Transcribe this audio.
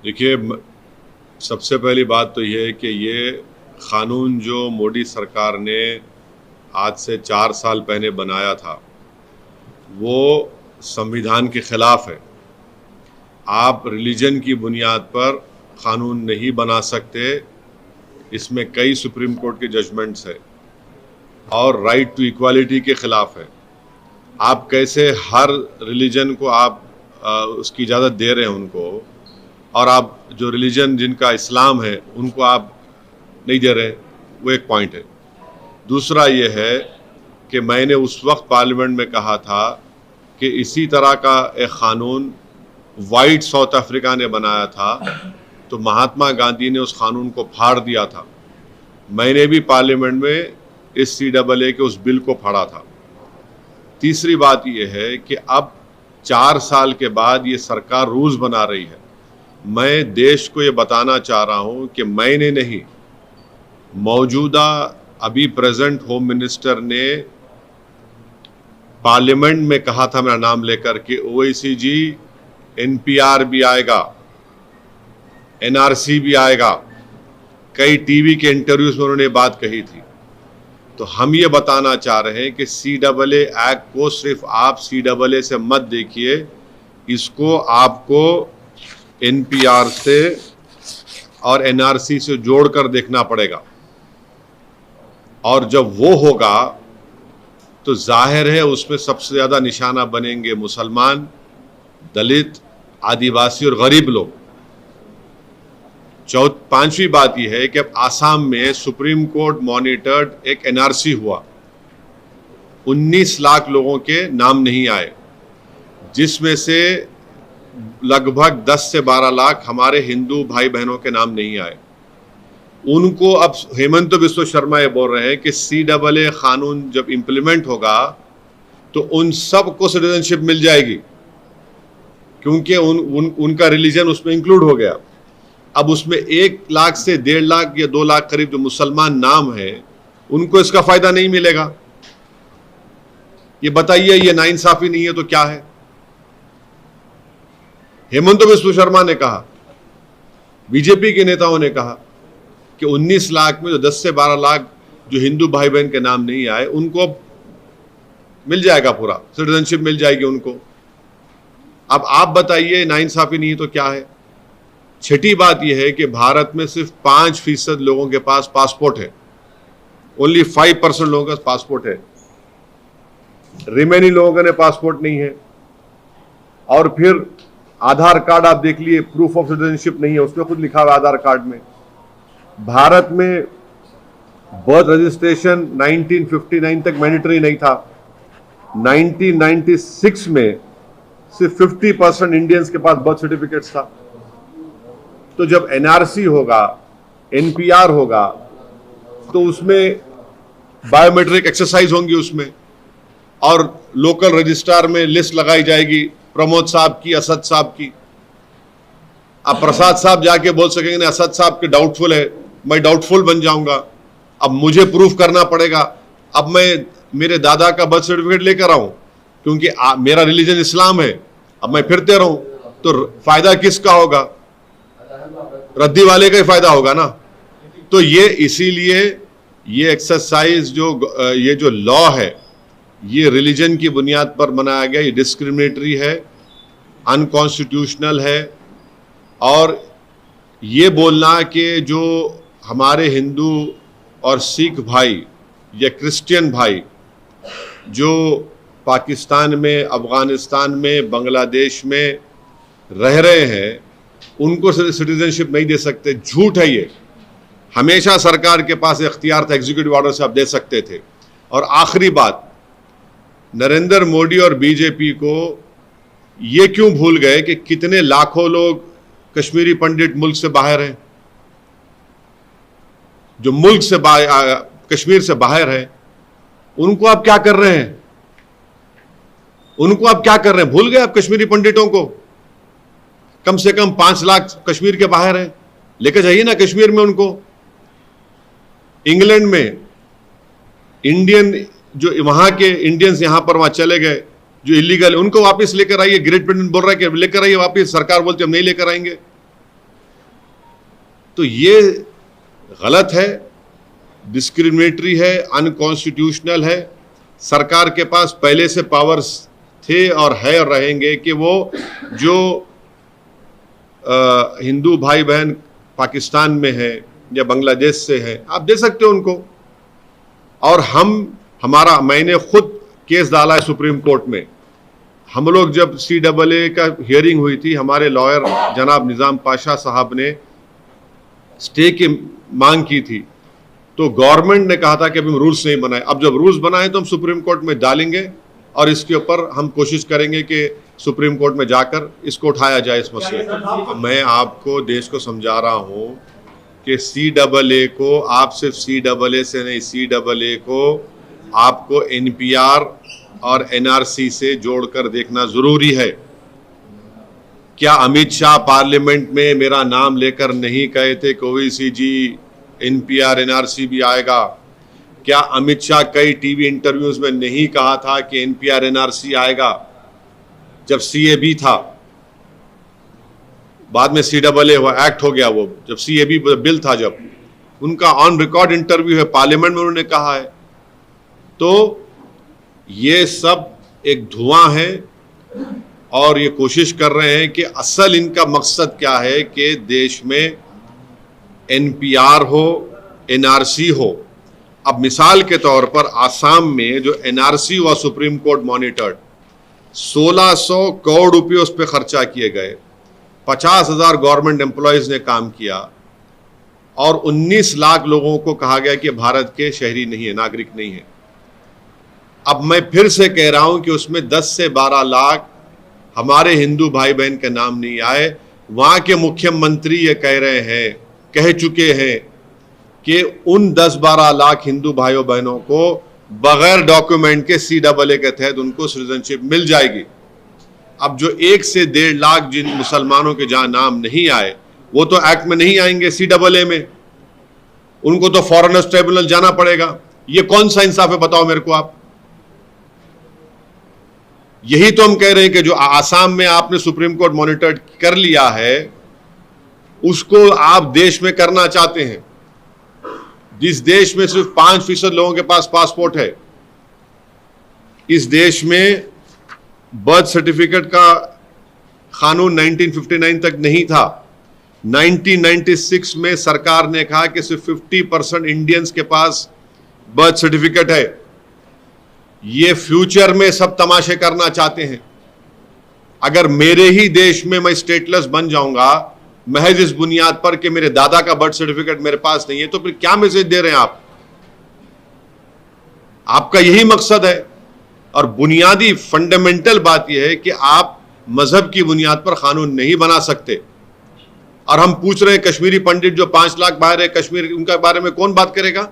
देखिए, सबसे पहली बात तो ये है कि ये क़ानून जो मोदी सरकार ने आज से 4 साल पहले बनाया था, वो संविधान के ख़िलाफ़ है। आप रिलीजन की बुनियाद पर क़ानून नहीं बना सकते, इसमें कई सुप्रीम कोर्ट के जजमेंट्स है और राइट टू इक्वालिटी के ख़िलाफ़ है। आप कैसे हर रिलीजन को आप उसकी इजाज़त दे रहे हैं उनको, और आप जो रिलीजन जिनका इस्लाम है उनको आप नहीं दे रहे, वो एक पॉइंट है। दूसरा ये है कि मैंने उस वक्त पार्लियामेंट में कहा था कि इसी तरह का एक क़ानून वाइट साउथ अफ्रीका ने बनाया था, तो महात्मा गांधी ने उस क़ानून को फाड़ दिया था। मैंने भी पार्लियामेंट में इस CAA के उस बिल को फाड़ा था। तीसरी बात यह है कि अब 4 साल के बाद ये सरकार रूल्स बना रही है। मैं देश को ये बताना चाह रहा हूँ कि मैंने नहीं, मौजूदा अभी प्रेजेंट होम मिनिस्टर ने पार्लियामेंट में कहा था मेरा नाम लेकर कि OIC, NPR भी आएगा, NRC भी आएगा। कई टीवी के इंटरव्यूज में उन्होंने बात कही थी। तो हम ये बताना चाह रहे हैं कि CAA एक्ट को सिर्फ आप CAA से मत देखिए, इसको आपको NPR से और NRC से जोड़कर देखना पड़ेगा। और जब वो होगा तो जाहिर है उसमें सबसे ज़्यादा निशाना बनेंगे मुसलमान, दलित, आदिवासी और गरीब लोग। पांचवी बात यह है कि अब आसाम में सुप्रीम कोर्ट मॉनिटर्ड एक NRC हुआ, 19 लाख लोगों के नाम नहीं आए, जिसमें से लगभग 10 से 12 लाख हमारे हिंदू भाई बहनों के नाम नहीं आए। उनको अब हेमंत बिस्वा शर्मा ये बोल रहे हैं कि CAA क़ानून जब इम्प्लीमेंट होगा तो उन सब को सिटीजनशिप मिल जाएगी, क्योंकि उनका रिलीजन उसमें इंक्लूड हो गया। अब उसमें 1 लाख से 1.5 लाख या 2 लाख करीब जो मुसलमान नाम है, उनको इसका फायदा नहीं मिलेगा। ये बताइए, ये नाइंसाफी नहीं है तो क्या है? हेमंत बिस्वा शर्मा ने कहा, बीजेपी के नेताओं ने कहा कि 19 लाख में जो 10 से 12 लाख जो हिंदू भाई बहन के नाम नहीं आए, उनको मिल जाएगा, पूरा सिटीजनशिप मिल जाएगी उनको। अब आप बताइए, नाइंसाफी नहीं है तो क्या है? छठी बात यह है कि भारत में सिर्फ 5% लोगों के पास पासपोर्ट है। ओनली 5% लोगों के पास पासपोर्ट है, रिमेनिंग लोगों ने पासपोर्ट नहीं है। और फिर आधार कार्ड आप देख लिए, प्रूफ ऑफ सिटीजनशिप नहीं है, उसमें खुद लिखा हुआ आधार कार्ड में। भारत में बर्थ रजिस्ट्रेशन 1959 तक मैंडेटरी नहीं था। 1996 में सिर्फ 50% इंडियंस के पास बर्थ सर्टिफिकेट्स था। तो जब NRC होगा, NPR होगा, तो उसमें बायोमेट्रिक एक्सरसाइज होंगी उसमें, और लोकल रजिस्ट्रार में लिस्ट लगाई जाएगी प्रमोद साहब की, असद साहब की। अब प्रसाद साहब जाके बोल सकेंगे असद साहब के डाउटफुल है, मैं डाउटफुल बन जाऊंगा। अब मुझे प्रूफ करना पड़ेगा। अब मैं मेरे दादा का बर्थ सर्टिफिकेट लेकर आऊं, क्योंकि मेरा रिलीजन इस्लाम है, अब मैं फिरते रहूं तो फायदा किसका होगा? रद्दी वाले का ही फायदा होगा ना। तो ये इसीलिए ये एक्सरसाइज ये जो लॉ है, ये रिलीजन की बुनियाद पर बनाया गया, ये डिस्क्रिमिनेटरी है, अनकॉन्स्टिट्यूशनल है। और ये बोलना कि जो हमारे हिंदू और सिख भाई या क्रिश्चियन भाई जो पाकिस्तान में, अफगानिस्तान में, बांग्लादेश में रह रहे हैं, उनको सिटीजनशिप नहीं दे सकते, झूठ है ये। हमेशा सरकार के पास इख्तियार था, एग्जीक्यूटिव ऑर्डर से आप दे सकते थे। और आखिरी बात, नरेंद्र मोदी और बीजेपी को ये क्यों भूल गए कि कितने लाखों लोग कश्मीरी पंडित मुल्क से बाहर हैं, जो मुल्क से कश्मीर से बाहर हैं, उनको आप क्या कर रहे हैं? उनको आप क्या कर रहे हैं? भूल गए आप कश्मीरी पंडितों को? कम से कम 5 लाख कश्मीर के बाहर हैं, लेकर जाइए ना कश्मीर में उनको। इंग्लैंड में इंडियन जो वहां के इंडियंस यहां पर वहां चले गए जो इलीगल, उनको वापस लेकर आइए। ग्रेट ब्रिटेन बोल रहा है कि लेकर आइए वापस, सरकार बोलती हम नहीं लेकर आएंगे। तो ये गलत है, डिस्क्रिमिनेटरी है, अनकॉन्स्टिट्यूशनल है। सरकार के पास पहले से पावर्स थे और है और रहेंगे कि वो जो हिंदू भाई बहन पाकिस्तान में है या बांग्लादेश से है, आप दे सकते हो उनको। और मैंने खुद केस डाला है सुप्रीम कोर्ट में। हम लोग जब CAA का हियरिंग हुई थी, हमारे लॉयर जनाब निज़ाम पाशा साहब ने स्टे की मांग की थी, तो गवर्नमेंट ने कहा था कि अभी हम रूल्स नहीं बनाए। अब जब रूल्स बनाए तो हम सुप्रीम कोर्ट में डालेंगे और इसके ऊपर हम कोशिश करेंगे कि सुप्रीम कोर्ट में जाकर इसको उठाया जाए इस मसले को। मैं आपको देश को समझा रहा हूं कि CAA को आप सिर्फ CAA से नहीं, CAA को आपको NPR और NRC से जोड़कर देखना जरूरी है। क्या अमित शाह पार्लियामेंट में मेरा नाम लेकर नहीं कहे थे कि ओवैसी जी NPR NRC भी आएगा? क्या अमित शाह कई टीवी इंटरव्यूज में नहीं कहा था कि NPR NRC आएगा? जब CAB था, बाद में CAA हुआ, एक्ट हो गया वो, जब CAB बिल था, जब उनका ऑन रिकॉर्ड इंटरव्यू है पार्लियामेंट में, उन्होंने कहा है। तो ये सब एक धुआं है और ये कोशिश कर रहे हैं कि असल इनका मकसद क्या है कि देश में NPR हो, NRC हो। अब मिसाल के तौर पर आसाम में जो NRC हुआ सुप्रीम कोर्ट मॉनिटर्ड, 1600 करोड़ रुपये उस पर खर्चा किए गए, 50,000 गवर्नमेंट एम्प्लॉयज ने काम किया और 19 लाख लोगों को कहा गया कि भारत के शहरी नहीं है, नागरिक नहीं है। अब मैं फिर से कह रहा हूं कि उसमें 10 से 12 लाख हमारे हिंदू भाई बहन के नाम नहीं आए। वहां के मुख्यमंत्री ये कह चुके हैं कि उन 10-12 लाख हिंदू भाइयों बहनों को बगैर डॉक्यूमेंट के CAA के तहत उनको सिटीजनशिप मिल जाएगी। अब जो 1 से 1.5 लाख जिन मुसलमानों के जहां नाम नहीं आए, वो तो एक्ट में नहीं आएंगे CAA में, उनको तो फॉरेनर्स ट्रिब्यूनल जाना पड़ेगा। ये कौन सा इंसाफ है, बताओ मेरे को आप। यही तो हम कह रहे हैं कि जो आसाम में आपने सुप्रीम कोर्ट मॉनिटर कर लिया है, उसको आप देश में करना चाहते हैं। जिस देश में सिर्फ 5% लोगों के पास पासपोर्ट है, इस देश में बर्थ सर्टिफिकेट का कानून 1959 तक नहीं था। 1996 में सरकार ने कहा कि सिर्फ 50% इंडियंस के पास बर्थ सर्टिफिकेट है। ये फ्यूचर में सब तमाशे करना चाहते हैं। अगर मेरे ही देश में मैं स्टेटलेस बन जाऊंगा महज इस बुनियाद पर कि मेरे दादा का बर्थ सर्टिफिकेट मेरे पास नहीं है, तो फिर क्या मैसेज दे रहे हैं आप? आपका यही मकसद है। और बुनियादी फंडामेंटल बात यह है कि आप मजहब की बुनियाद पर कानून नहीं बना सकते। और हम पूछ रहे हैं कश्मीरी पंडित जो 5 लाख बाहर है कश्मीर, उनका बारे में कौन बात करेगा?